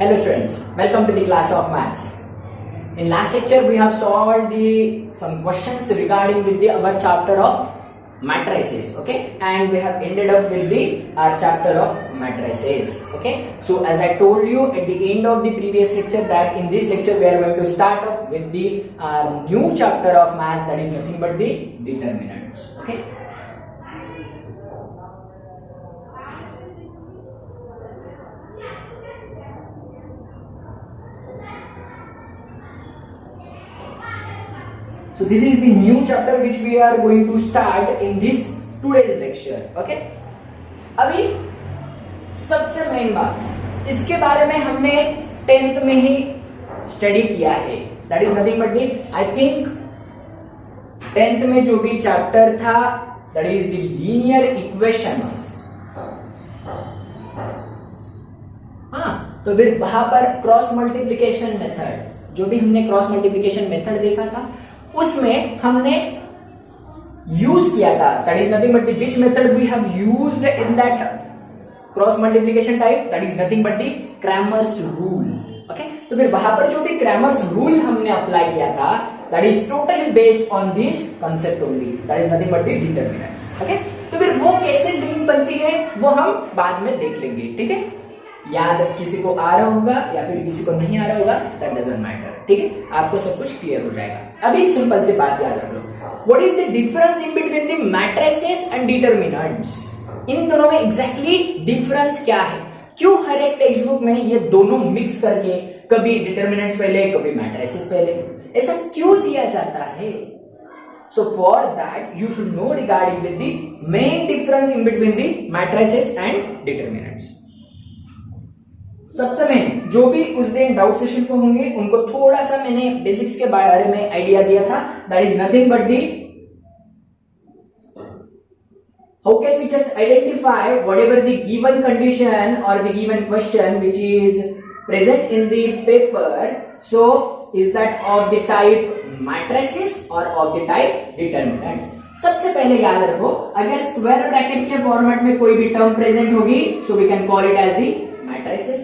Hello students, welcome to the class of maths. In last lecture we have solved some questions regarding with our chapter of matrices, okay, and we have ended up with our chapter of matrices, okay. So as I told you at the end of the previous lecture that in this lecture we are going to start up with the new chapter of maths, that is nothing but the determinants, okay. So this is the new chapter which we are going to start in this today's lecture, okay? अभी सबसे main बात इसके बारे में हमने 10th में ही study किया है, that is nothing but the I think 10th में जो भी चैप्टर था that is the linear equations. हाँ, तो फिर वहां पर क्रॉस मल्टीप्लिकेशन मेथड, जो भी हमने क्रॉस मल्टीप्लिकेशन मेथड देखा था उसमें हमने यूज किया था, that is nothing but the which method we have used in that cross multiplication type, that is nothing but the Cramer's rule, okay. तो फिर वहां पर जो भी क्रैमर्स रूल हमने अप्लाई किया था that is totally based on this concept only, that is nothing but the determinants, okay. तो फिर वो कैसे लिंक बनती है वो हम बाद में देख लेंगे, ठीक है। याद किसी को आ रहा होगा या फिर किसी को नहीं आ रहा होगा, दैट डजंट मैटर, ठीक है, आपको सब कुछ क्लियर हो जाएगा। अभी सिंपल सी बात याद रख लो, what is the difference in between the matrices and determinants. इन दोनों में एग्जैक्टली डिफरेंस क्या है, क्यों हर एक टेक्स्ट बुक में ये दोनों मिक्स करके कभी डिटरमिनेंट्स पहले कभी मैट्रिसेस पहले, ऐसा क्यों दिया जाता है। So for that you should know regarding with the main difference in between the matrices and determinants. सबसे मेन जो भी उस दिन डाउट सेशन को होंगे उनको थोड़ा सा मैंने बेसिक्स के बारे में आइडिया दिया था, that is nothing but the how can we just identify whatever the given condition और the given question which is present in the paper, so is that of the type matrices और of the type determinants. सबसे पहले याद रखो, अगर square bracket के format में कोई भी टर्म प्रेजेंट होगी so we can call it as the matrices,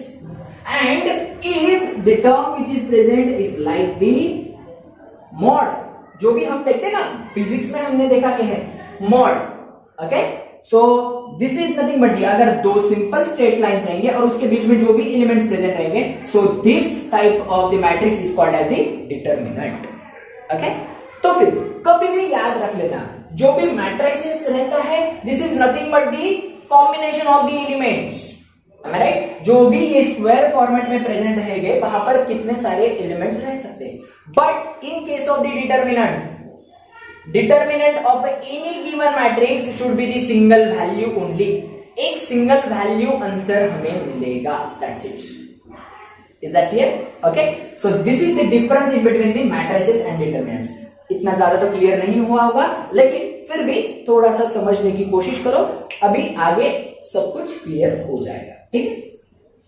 and if the term which is present is like the mod, जो भी हम देखते हैं ना फिजिक्स में हमने देखा क्या है mod, okay. So this is nothing but अगर दो सिंपल स्ट्रेट लाइंस रहेंगे और उसके बीच में जो भी एलिमेंट्स प्रेजेंट रहेंगे, so this type of the matrix is called as the determinant, okay. तो फिर कभी भी याद रख लेना, जो भी मैट्रिसेस रहता है this is nothing but the combination of the elements, right. जो भी ये स्क्वायर फॉर्मेट में प्रेजेंट रहेंगे वहां पर कितने सारे एलिमेंट्स रह सकते हैं, but in case of the determinant of any given matrix should be the single value only, एक सिंगल वैल्यू आंसर हमें मिलेगा, that's it. Is that clear, okay. So this is the difference in between the matrices and determinants. इतना ज्यादा तो clear नहीं हुआ होगा, लेकिन फिर भी थोड़ा सा समझने की कोशिश करो, अभी आगे सब कुछ क्लियर हो जाएगा, ठीक है,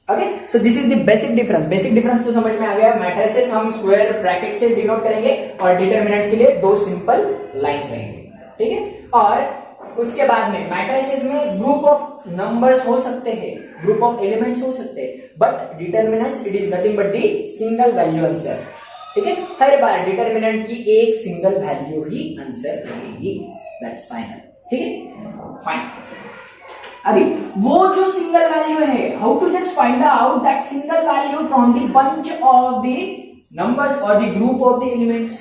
okay. So this is the basic difference. Basic difference तो समझ में आ गया, मैट्रिसेस हम स्क्वायर ब्रैकेट से डिनोट करेंगे और डिटरमिनेंट्स के लिए दो सिंपल लाइंस रहेंगे, ठीक है। और उसके बाद में मैट्रिसेस में ग्रुप ऑफ नंबर्स हो सकते हैं, ग्रुप ऑफ एलिमेंट्स हो सकते हैं, but determinants it is nothing but the single value answer, ठीक है। हर बार डिटरमिनेंट की एक सिंगल वैल्यू ही आंसर रहेगी, दैट्स फाइनल, ठीक है, फाइन। अभी वो जो सिंगल वैल्यू है, how to just find out that single value from the bunch of the numbers और the group of the elements.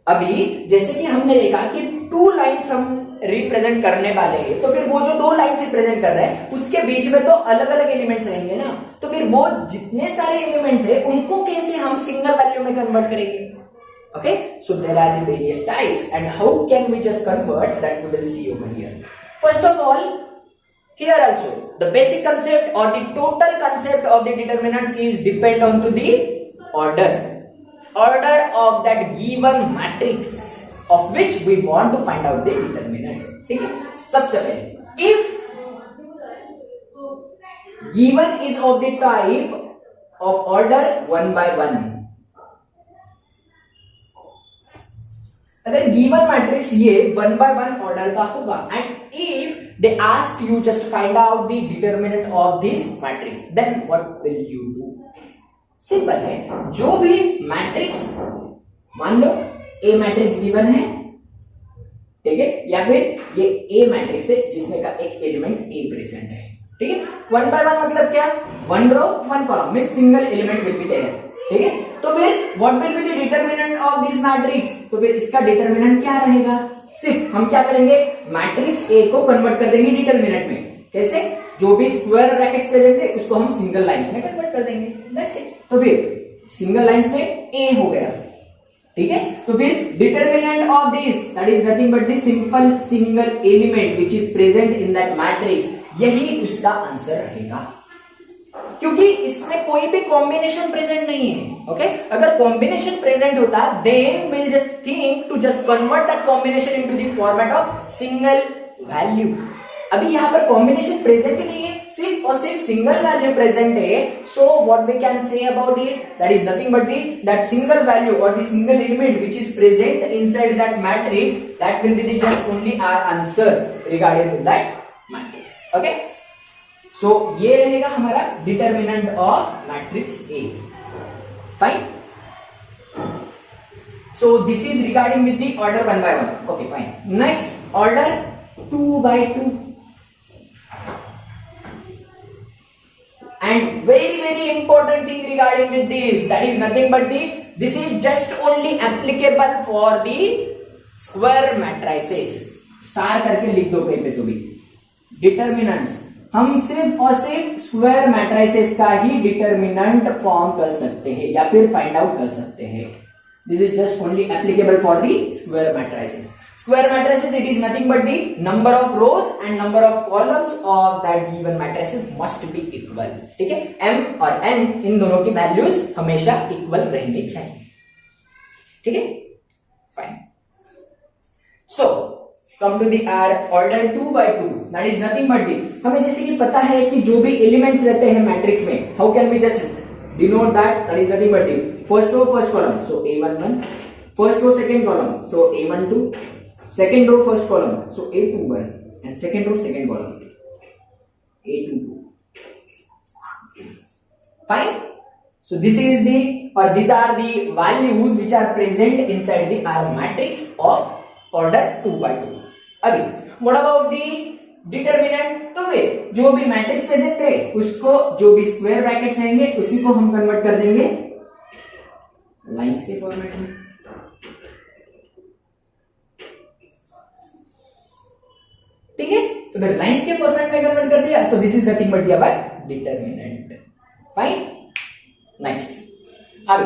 अभी जैसे कि हमने देखा कि टू लाइंस हम रिप्रेजेंट करने वाले हैं, तो फिर वो जो दो लाइंस रिप्रेजेंट कर रहे हैं उसके बीच में तो अलग अलग एलिमेंट्स रहेंगे ना, तो फिर वो जितने सारे एलिमेंट्स है उनको कैसे हम सिंगल वैल्यू में कन्वर्ट करेंगे, okay. So there are the various types and how can we just convert, that we will see over here. First of all, here also the basic concept or the total concept of the determinants is depend on to the order of that given matrix of which we want to find out the determinant, ठीक है। सबसे पहले if given is of the type of order 1 by 1, अगर given matrix ये 1 by 1 order का होगा and if they ask you just find out the determinant of this matrix, then what will you do? Simple है, जो भी matrix, मान लो ए matrix given है, ठीक है, या फिर ये ए मैट्रिक्स है जिसमें का एक एलिमेंट ए प्रेजेंट है, ठीक है। 1 by 1 मतलब क्या, 1 रो 1 कॉलम में single element will be there, ठीक है। तो फिर what will be the determinant of this matrix, तो फिर इसका डिटरमिनेंट क्या रहेगा, सिर्फ हम क्या करेंगे, मैट्रिक्स ए को कन्वर्ट कर देंगे डिटरमिनेंट में। कैसे, जो भी स्क्वायर ब्रैकेट्स प्रेजेंट है उसको हम सिंगल लाइंस में कन्वर्ट कर देंगे, दैट्स इट। तो फिर सिंगल लाइंस में ए हो गया, ठीक है। तो फिर determinant of this, that is nothing but the simple single element which is present in that matrix, यही उसका आंसर रहेगा, क्योंकि इसमें कोई भी कॉम्बिनेशन प्रेजेंट नहीं है। ओके, अगर कॉम्बिनेशन प्रेजेंट होता then will just think to just convert that combination into the format of single value. अभी यहां पर कॉम्बिनेशन प्रेजेंट ही नहीं है, सिर्फ और सिर्फ सिंगल वैल्यू प्रेजेंट है, so what we can say about it, that is nothing but that single value और the single element which is present inside that matrix, that will be the just only our answer regarding with that matrix. Okay, so ये रहेगा हमारा determinant of matrix A, fine. So this is regarding with the order 1 by 1, okay fine. Next order 2 by 2, and very important thing regarding with this, that is nothing but this is just only applicable for the square matrices, star करके लिख दो कहीं पे तो भी। Determinants हम सिर्फ और सिर्फ स्क्वायर मैट्रिसेस का ही डिटरमिनेंट फॉर्म कर सकते हैं या फिर फाइंड आउट कर सकते हैं। This is just only applicable for the square matrices. Square matrices, it is nothing but the number of rows and number of columns of that given matrices must be equal, ठीक है। m और n इन दोनों की values हमेशा equal रहनी चाहिए, ठीक है, fine. So come to the order 2 by 2, that is nothing but the, हमें जैसे कि पता है कि जो भी एलिमेंट्स रहते हैं मैट्रिक्स में, how can we just denote that is nothing but the first row first column, so a11, first row second column, so a12, second row first column, so a21, and second row second column, a22, fine. So this is the, or these are the values which are present inside the R matrix of order 2 by 2. अभी what about the determinant, तो फिर जो भी matrix present है उसको, जो भी square brackets रहेंगे उसी को हम कन्वर्ट कर देंगे लाइंस के फॉर्मेट में, ठीक है। तो अगर लाइंस के फॉर्मेट में कन्वर्ट कर दिया, सो दिस इज नथिंग बट दिया बाय डिटरमिनेंट, फाइन। नेक्स्ट, अब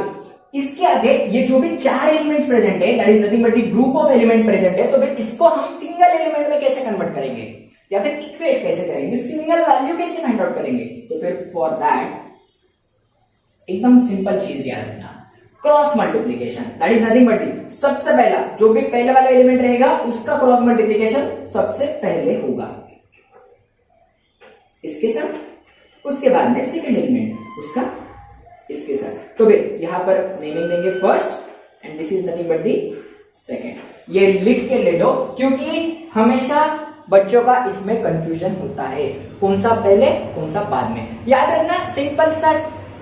इसके आगे ये जो भी चार एलिमेंट्स प्रेजेंट है, that is nothing but the group of element present है, तो फिर इसको हम सिंगल एलिमेंट में कैसे कन्वर्ट करेंगे या फिर इक्वेट कैसे करेंगे, सिंगल वैल्यू कैसे फाइंड आउट करेंगे, तो फिर फॉर दैट एकदम सिंपल चीज याद रखना, cross multiplication, that is nothing but सबसे पहला जो भी पहले वाला एलिमेंट रहेगा उसका क्रॉस मल्टीप्लीकेशन सबसे पहले होगा इसके साथ, उसके बाद में सेकंड एलिमेंट उसका इसके साथ। तो फिर यहां पर नेमिंग देंगे first and this is nothing but the second. ये लिख के ले लो क्योंकि हमेशा बच्चों का इसमें कंफ्यूजन होता है, कौन सा पहले कौन सा बाद में। याद रखना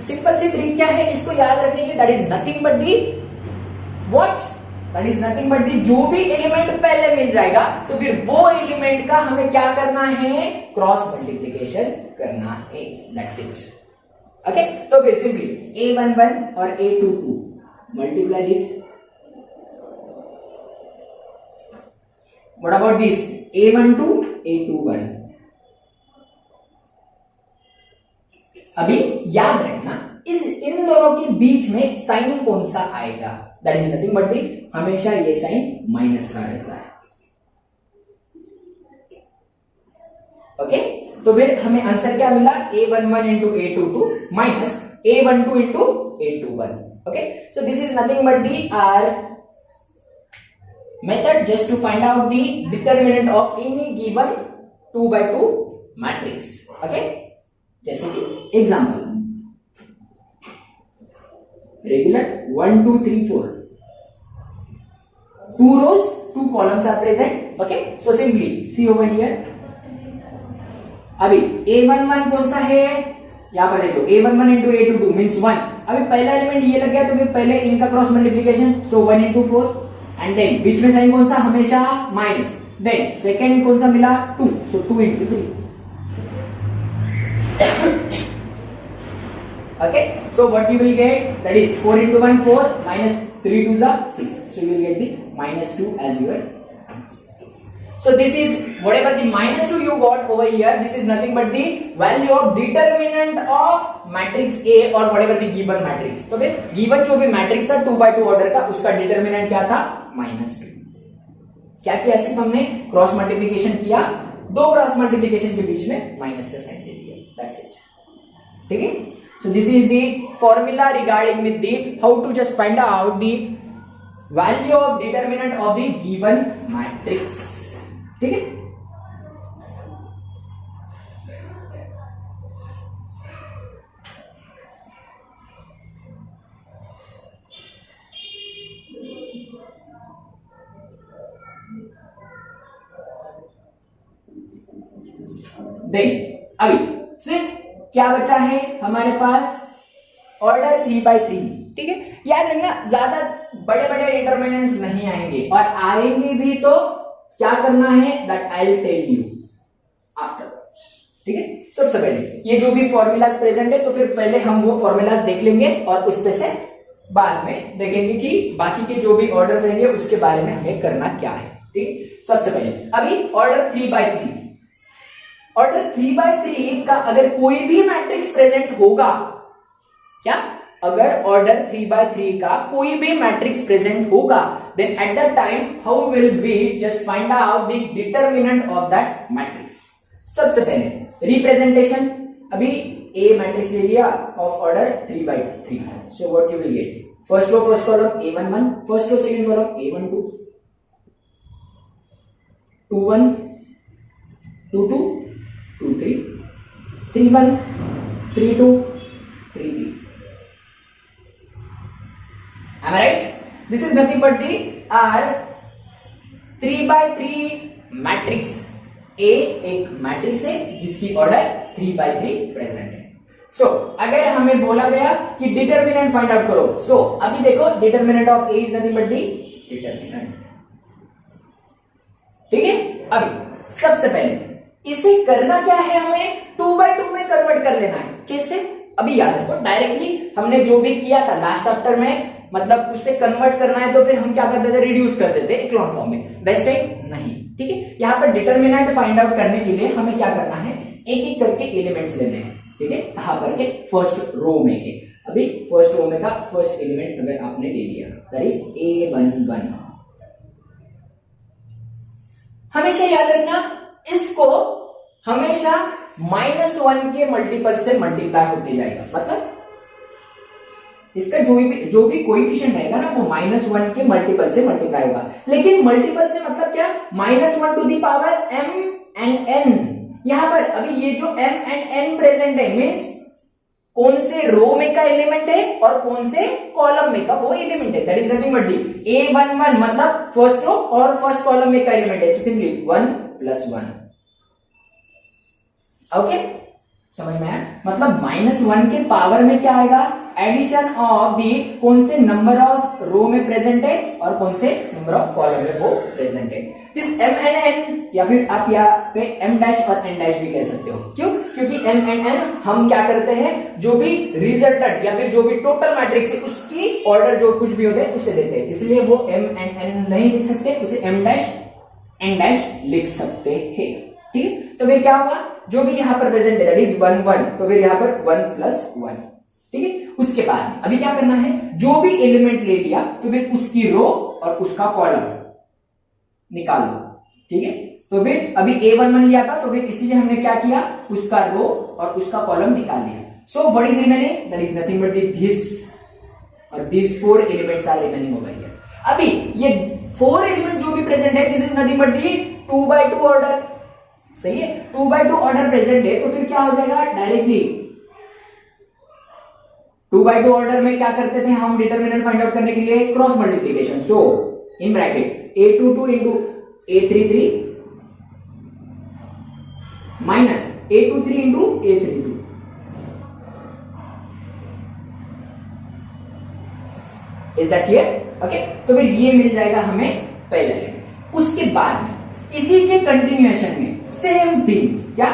सिंपल सी ट्रिक क्या है इसको याद रखने की, that is nothing but the what, that is nothing but दी जो भी एलिमेंट पहले मिल जाएगा तो फिर वो एलिमेंट का हमें क्या करना है, क्रॉस मल्टीप्लिकेशन करना है, दैट्स इट। ओके, तो फिर सिंपली a11 और a22 multiply this, what about this a12 a21। अभी याद रखना इन दोनों के बीच में साइन कौन सा आएगा, दैट इज नथिंग बट दी हमेशा ये साइन माइनस का रहता है, ओके। तो फिर हमें आंसर क्या मिला, a11 into a22 minus a12 into a21, okay। So this is nothing but the our method just to find out the determinant of any given 2 by 2 matrix, okay। जैसे कि example regular 1 2 3 4 2 rows 2 columns are present, okay। So simply see over here, अभी a11 कौन सा है, यहां पर देखो a11 into a22 means 1 अभी पहला एलिमेंट ये लग गया तो फिर पहले इनका cross multiplication, so 1 into 4 and then बीच में साइन कौन सा, हमेशा माइनस, देन सेकंड कौन सा मिला 2, सो 2 into 3. Okay, so what you will get, that is 4 into 1 4 minus 3 2 is 6, so you will get the minus 2 as your answer. So this is whatever the minus 2 you got over here, this is nothing but the value of determinant of matrix A or whatever the given matrix. तो फिर given जो भी matrix था 2 by 2 order का, उसका determinant क्या था, minus 2. क्या किया, सिर्फ हमने क्रॉस मल्टीप्लीकेशन किया, दो क्रॉस मल्टीप्लीकेशन के बीच में माइनस का साइन दे दिया, दैट्स इट. ठीक है. So this is the formula regarding with the how to just find out the value of determinant of the given matrix. ठीक है. देन अभी सिर्फ क्या बचा है हमारे पास, ऑर्डर 3 by 3. ठीक है. याद रखना ज्यादा बड़े बड़े डिटरमिनेंट्स नहीं आएंगे, और आएंगे भी तो क्या करना है, that I will tell you afterwards. ठीक है. सबसे पहले ये जो भी फॉर्मूलाज प्रेजेंट है, तो फिर पहले हम वो फॉर्मूलाज देख लेंगे और उस पे से बाद में देखेंगे कि बाकी के जो भी ऑर्डर्स रहेंगे उसके बारे में हमें करना क्या है. ठीक. सबसे पहले अभी ऑर्डर 3 by 3, ऑर्डर 3 by 3 का अगर कोई भी मैट्रिक्स प्रेजेंट होगा, क्या, अगर ऑर्डर 3 by 3 का कोई भी मैट्रिक्स प्रेजेंट होगा, then at that time how will we just find out the determinant of that matrix. सबसे पहले रिप्रेजेंटेशन, अभी ए मैट्रिक्स ले लिया of order 3 by 3, so what you will get, first row first column a11, first row second column a12, 2 1 2 2 2 3 3 1 3 2 3 3. Am I right? This is nothing but the our 3 by 3 matrix. A एक matrix है जिसकी order 3 by 3 present है. सो अगर हमें बोला गया कि determinant find out करो, सो अभी देखो determinant of A is nothing but the determinant. ठीक है. अभी सबसे पहले इसे करना क्या है, हमें 2 by 2 में कन्वर्ट कर लेना है. कैसे, अभी याद रखो, डायरेक्टली हमने जो भी किया था लास्ट चैप्टर में, मतलब उससे कन्वर्ट करना है तो फिर हम क्या करते थे, रिड्यूस कर देते इक्लोन फॉर्म में, वैसे नहीं. ठीक है. यहाँ पर डिटरमिनेंट फाइंड आउट करने के लिए हमें क्या करना है, एक एक करके एलिमेंट्स लेने हैं. ठीक है. कहां पर के, फर्स्ट रो में के. अभी फर्स्ट रो में का फर्स्ट एलिमेंट अगर आपने ले लिया, दैट इज a11, हमेशा याद रखना इसको हमेशा -1 के मल्टीपल से मल्टीप्लाई होते जाएगा, मतलब इसका जो भी कोएफिशिएंट रहेगा ना वो -1 के मल्टीपल से मल्टीप्लाई होगा. लेकिन मल्टीपल से मतलब क्या, -1 to the power m and n. यहां पर अभी ये जो m एंड n प्रेजेंट है, मींस कौन से रो में का एलिमेंट है और कौन से कॉलम में का वो एलिमेंट है, that is nothing but the a11, मतलब फर्स्ट रो और फर्स्ट कॉलम में का एलिमेंट है, सो सिंपली 1 + 1. ओके. समझ में आया, मतलब -1 के पावर में क्या आएगा, एडिशन ऑफ दी कौन से नंबर ऑफ रो में प्रेजेंट है और कौन से नंबर ऑफ कॉलम में वो प्रेजेंट है. दिस m एंड n, या फिर आप यहाँ पे m डैश और n डैश भी कह सकते हो. क्यों, क्योंकि m एंड n हम क्या करते हैं, जो भी रिजल्टेंट या फिर जो भी टोटल मैट्रिक्स है उसकी ऑर्डर जो कुछ भी होते हैं उसे देते हैं, इसलिए वो m एंड n नहीं लिख सकते, उसे m डैश n डैश लिख सकते हैं. ठीक है. तो फिर क्या होगा, जो भी यहाँ पर प्रेजेंट है दैट इज 1 1, तो फिर यहाँ पर 1 + 1. ठीक है. उसके बाद अभी क्या करना है, जो भी एलिमेंट ले लिया तो फिर उसकी रो और उसका कॉलम निकाल दो. ठीक है. तो फिर अभी a11 लिया था तो फिर इसीलिए हमने क्या किया, उसका रो और उसका कॉलम निकाल लिया. So what is remaining, that is nothing but this, और this 4 elements are remaining over here. अभी ये 4 एलिमेंट जो भी प्रेजेंट है, this is nothing but the 2 by 2 order. सही है. 2 by 2 ऑर्डर प्रेजेंट है तो फिर क्या हो जाएगा, डायरेक्टली 2 by 2 ऑर्डर में क्या करते थे हम, डिटरमिनेंट फाइंड आउट करने के लिए cross multiplication. So in bracket a22 into a33 minus a23 into a32. Is that clear? Okay, तो फिर ये मिल जाएगा हमें पहला एलिमेंट। उसके बाद में इसी के कंटिन्यूएशन में सेम थिंग, क्या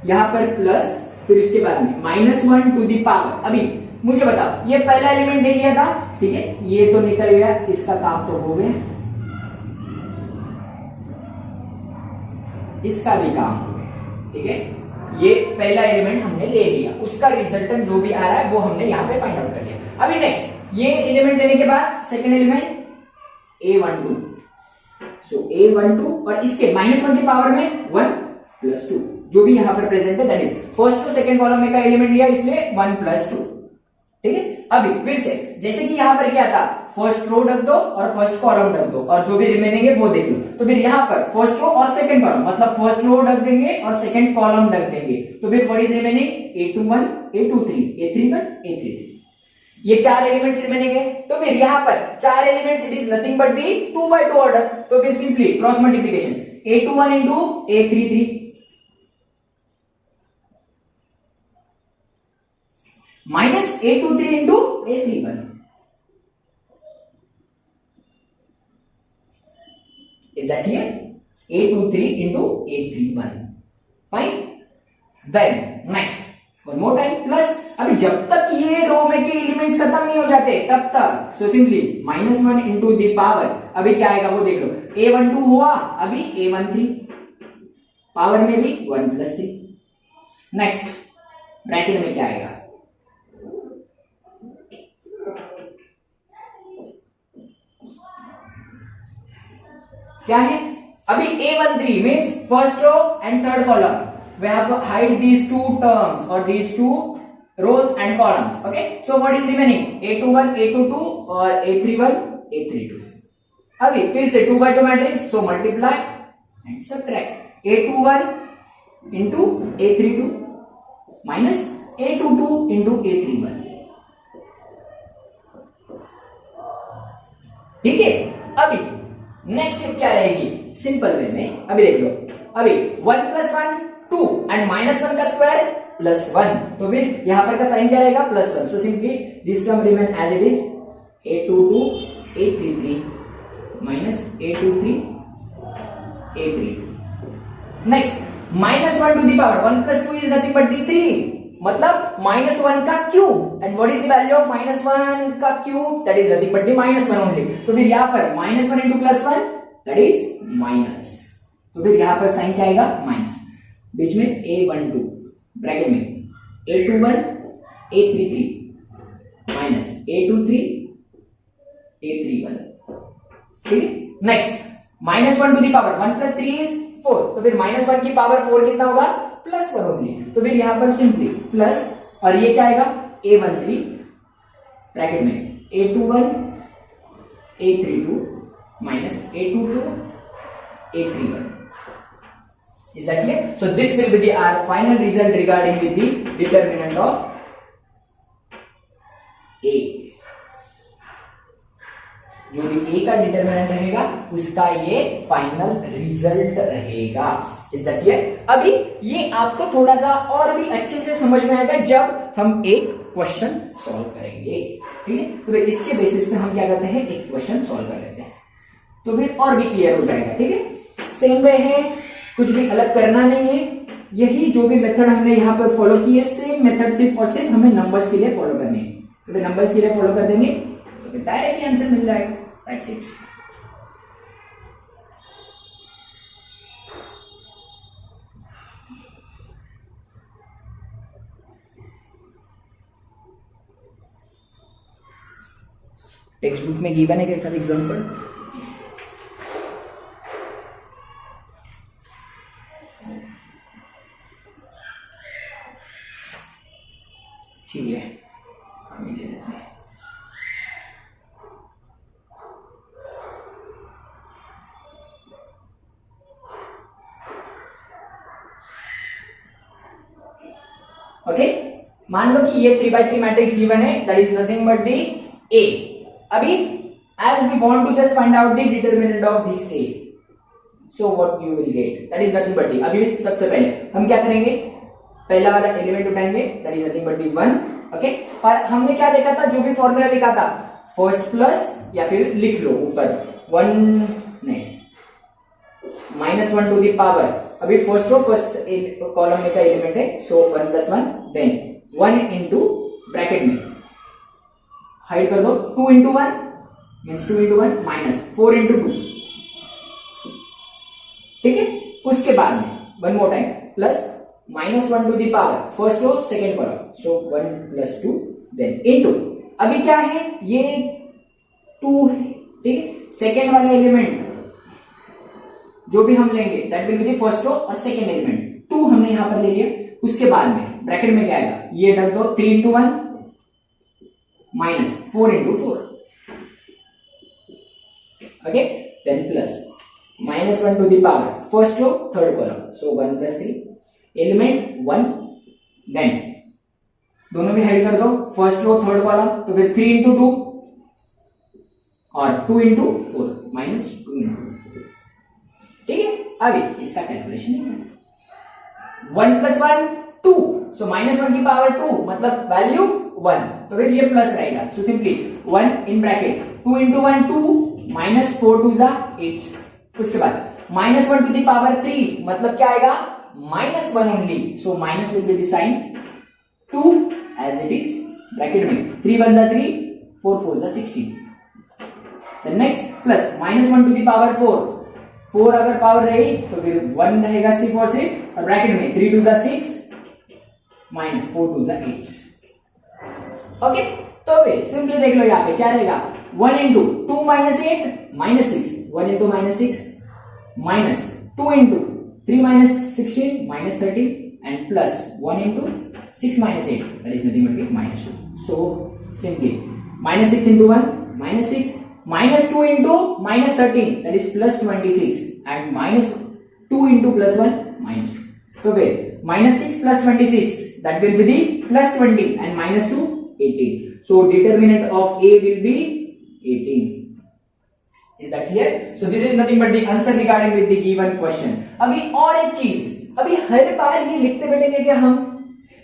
यहां पर प्लस, फिर इसके बाद में -1 टू द पावर। अभी मुझे बताओ, ये पहला एलिमेंट ले लिया था, ठीक है, ये तो निकल गया, इसका काम तो हो गया, इसका भी काम हो गया, ठीक है। ये पहला एलिमेंट हमने ले लिया, उसका रिजल्टेंट जो भी आ रहा है वो हमने यहाँ पे फाइंड आउट कर लिया। अभी नेक्स्ट ये एलिमेंट लेने के बाद सेकंड एलिमेंट A12, सो A12 और इसके -1 की पावर में 1 + 2 जो भी यहाँ पर प्रेजेंट है, that is first to second column में का एलिमेंट लिया, इसलिए 1 + 2, ठीक है। अभी फिर से जैसे कि यहाँ पर क्या था, फर्स्ट रो ढक दो और फर्स्ट कॉलम ढक दो और जो भी रिमेनिंग है वो देख लो। तो फिर यहाँ पर फर्स्ट रो और सेकंड कॉलम, मतलब फर्स्ट रो ढक देंगे और सेकंड कॉलम ढक देंगे, तो फिर what is remaining, A21, A23, A31, A33, ये 4 एलिमेंट्स रिमेनिंग है। तो फिर यहाँ पर 4 elements, it is nothing but the 2x2 order, तो फिर simply cross multiplication A21 into A33 minus A23 into A31, is that clear? A23 into A31, fine. Then next one more time plus, अभी जब तक ये रो में के elements खत्म नहीं हो जाते तब तक, so simply -1 into the power, अभी क्या आएगा वो देख लो, A12 हुआ, अभी A13 पावर में भी 1 + 3, नेक्स्ट ब्रैकेट में क्या आएगा, क्या है, अभी A13 means first row and third column, we have to hide these two terms or these two rows and columns, okay, so what is remaining, A21 A22 और A31 A32। अभी फिर से 2x2 matrix, so multiply and subtract A21 into A32 minus A22 into A31, ठीक है। अभी next step क्या रहेगी, simple way में अभी देख लो, अभी 1 + 1 2 एंड -1 का स्क्वायर +1, तो फिर यहां पर का साइन क्या रहेगा, +1, so simply this term remain as it is A22 A33 minus A23 A32, next -1 to the power 1 + 2 is nothing but the 3, मतलब -1 का cube, and what is the value of -1 का cube, that is nothing but the -1 only, तो फिर यहां पर -1 into +1 that is minus, तो फिर यहां पर साइन क्या आएगा, माइनस, बीच में A12 ब्रैकेट में A21 A33 minus A23 A31, ठीक है। Next -1 to the power 1 + 3 is 4, तो फिर -1 की पावर 4 कितना होगा, +1 होगी, तो फिर यहां पर सिंपली प्लस, और ये क्या आएगा, A13 ब्रैकेट में A21 A32 minus A22 A31, is that clear? So this will be the our final result regarding with the determinant of A, जो भी A का डिटरमिनेंट रहेगा उसका ये फाइनल रिजल्ट रहेगा, इज दैट क्लियर? अभी ये आपको थोड़ा सा और भी अच्छे से समझ में आएगा जब हम एक क्वेश्चन सॉल्व करेंगे, ठीक है। तो इसके बेसिस पे हम क्या करते हैं, एक क्वेश्चन सॉल्व कर लेते हैं, तो फिर और भी क्लियर हो जाएगा, ठीक है। सेम वे है, कुछ भी अलग करना नहीं है, यही जो भी मेथड हमने यहाँ पर फॉलो की है, सेम मेथड सिर्फ और सिर्फ हमें नंबर्स के लिए फॉलो करनी है, तो नंबर्स के लिए फॉलो कर देंगे तो फिर डायरेक्टली आंसर मिल जाएगा, दैट्स इट। टेक्स्ट बुक में गिवन है क्या एग्जांपल, ठीक है, हम ले लेते हैं। ओके, मान लो कि ये 3x3 मैट्रिक्स गिवन है, that is nothing but the A। अभी as we want to just find out the determinant of this A, so what you will get, that is nothing but D। अभी सबसे पहले हम क्या करेंगे, पहला वाला एलिमेंट उठाएंगे, that is nothing but the 1, okay. और हमने क्या देखा था, जो भी फॉर्मूला लिखा था, फर्स्ट प्लस या फिर लिख लो ऊपर 1 नहीं -1 टू द पावर, अभी फर्स्ट रो फर्स्ट कॉलम में का एलिमेंट है, सो 1 + 1 देन 1 इंटू ब्रैकेट में हाइड कर दो 2 into 1 means 2 into 1 minus 4 into 2, ठीक है। उसके बाद में one more time plus -1 to the power first row second column, so 1 + 2 then into, अभी क्या है ये 2 है, ठीक है। सेकेंड वाला एलिमेंट जो भी हम लेंगे that will be the first row और सेकेंड एलिमेंट 2 हमने यहां पर ले लिया। उसके बाद में ब्रैकेट में क्या आएगा, ये रख दो 3 into 1 minus 4 into 4, okay then plus -1 to the power first row third column, so 1 + 3 element 1 then दोनों भी हाइड कर दो फर्स्ट रो थर्ड कॉलम, तो फिर 3 इंटू 2 और 2 इंटू 4 माइनस 2 इंटू, ठीक है। अभी इसका कैलकुलेशन 1 + 1 2, सो -1 की पावर 2 मतलब वैल्यू 1, तो फिर ये प्लस रहेगा, so simply 1 in bracket 2 into 1 2 minus 4 2 8, उसके बाद -1 टू द पावर 3 मतलब क्या आएगा -1 only, so minus will be the sign 2 as it is bracket में 3 1 जा 3 4 4 जा 16, then next plus -1 to the power 4 अगर पावर रही तो फिर 1 रहेगा सिर्फ और सिर्फ, और ब्रैकेट में 3 2 जा 6 माइनस 4 2 जा 8, ओके। तो फिर सिंपली देख लो यहाँ पे क्या रहेगा 1 into 2 -8 -6, 1 into -6 minus 2 into 3 - 16 -13 and plus 1 into 6 - 8 that is nothing but -2, so simply -6 into 1 -6 -2 into -13 that is +26 and -2 into +1 -2, तो फिर -6 + 26 that will be the +20 and -2 18, so determinant of A will be 18. Is that clear? So this is nothing but the answer regarding with the given question. अभी और एक चीज, अभी हर बार ये लिखते बैठेंगे क्या हम,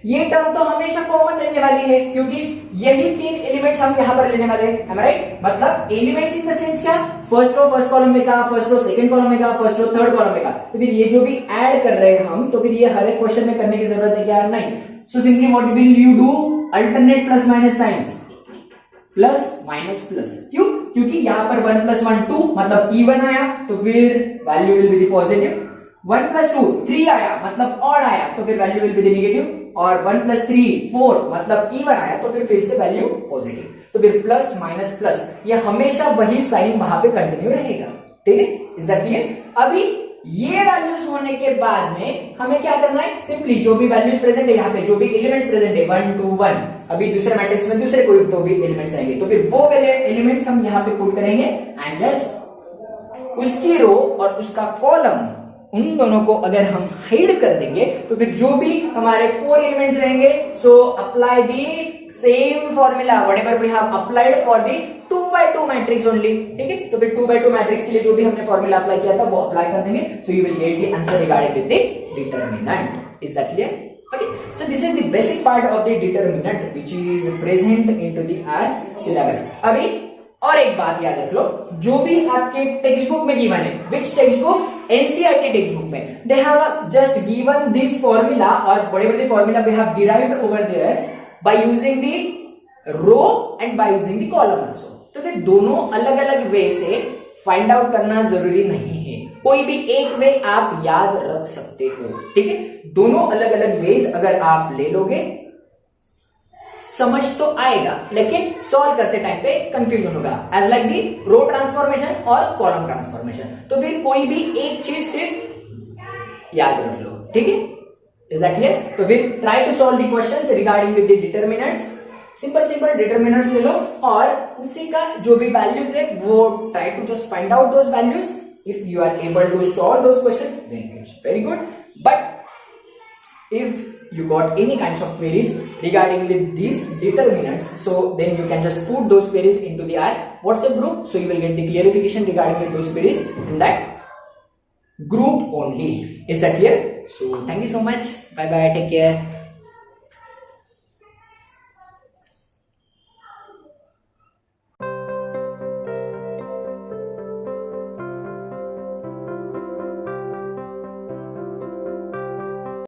ये टर्म तो हमेशा कॉमन रहने वाली है क्योंकि यही 3 एलिमेंट्स हम यहाँ पर लेने वाले हैं, am I right? मतलब एलिमेंट्स इन द सेंस क्या, फर्स्ट रो फर्स्ट कॉलम में का, फर्स्ट रो सेकंड कॉलम में का, फर्स्ट रो थर्ड कॉलम में का, तो फिर ये जो भी ऐड कर रहे हैं हम, तो फिर ये हर एक क्वेश्चन में करने की जरूरत है क्या, नहीं। So simply what will you do, alternate plus minus science, plus minus plus, क्यों, क्योंकि यहाँ पर 1 + 1 2 मतलब इवन आया तो फिर value will be the positive, 1 + 2 3 आया मतलब ऑड आया तो फिर value will be the negative, और 1 + 3 4 मतलब इवन आया तो फिर से वैल्यू पॉजिटिव, तो फिर प्लस माइनस प्लस ये हमेशा वही साइन वहां पे कंटिन्यू रहेगा, ठीक है। Is that clear? अभी ये वैल्यूज होने के बाद में हमें क्या करना है, सिंपली जो भी वैल्यूज प्रेजेंट है यहाँ पे, जो भी एलिमेंट्स प्रेजेंट है 1 2 1, अभी दूसरे मैट्रिक्स में दूसरे कोई तो भी एलिमेंट्स आएंगे तो फिर वो वाले एलिमेंट्स हम यहाँ पे पुट करेंगे एंड जस्ट उसकी रो और उसका कॉलम उन दोनों को अगर हम हाइड कर देंगे तो फिर जो भी हमारे 4 एलिमेंट्स रहेंगे, so apply the same formula whatever we have applied for the 2x2 matrix only, ठीक है। तो फिर 2x2 मैट्रिक्स के लिए जो भी हमने फॉर्मूला अप्लाई किया था वो अप्लाई कर देंगे, so you will get the answer regarding with the determinant. Is that clear? Okay, so this is the basic part of the determinant which is present into the our syllabus. अभी और एक बात याद रख लो, जो भी आपके टेक्स्ट बुक में गिवन है, which text book, NCERT text book में, they have just given this formula or whatever the formula we have derived over there by using the row and by using the column also. तो फिर दोनों अलग अलग वे से find out करना जरूरी नहीं है, कोई भी एक वे आप याद रख सकते हो, ठीक है। दोनों अलग अलग वेज अगर आप ले लोगे समझ तो आएगा, लेकिन सॉल्व करते टाइम पे कंफ्यूजन होगा, as like the row transformation और कॉलम ट्रांसफॉर्मेशन। तो फिर कोई भी एक चीज सिर्फ याद रख लो, ठीक है। Is that clear? तो फिर try to solve the questions regarding with the determinants, simple determinants ले लो और उसी का जो भी वैल्यूज है वो try to just find out those values. If you are able to solve those questions, then it's very good. But if you got any kinds of queries regarding with these determinants, so then you can just put those queries into the our WhatsApp group. So you will get the clarification regarding with those queries in that group only. Is that clear? So thank you so much. Bye bye. Take care.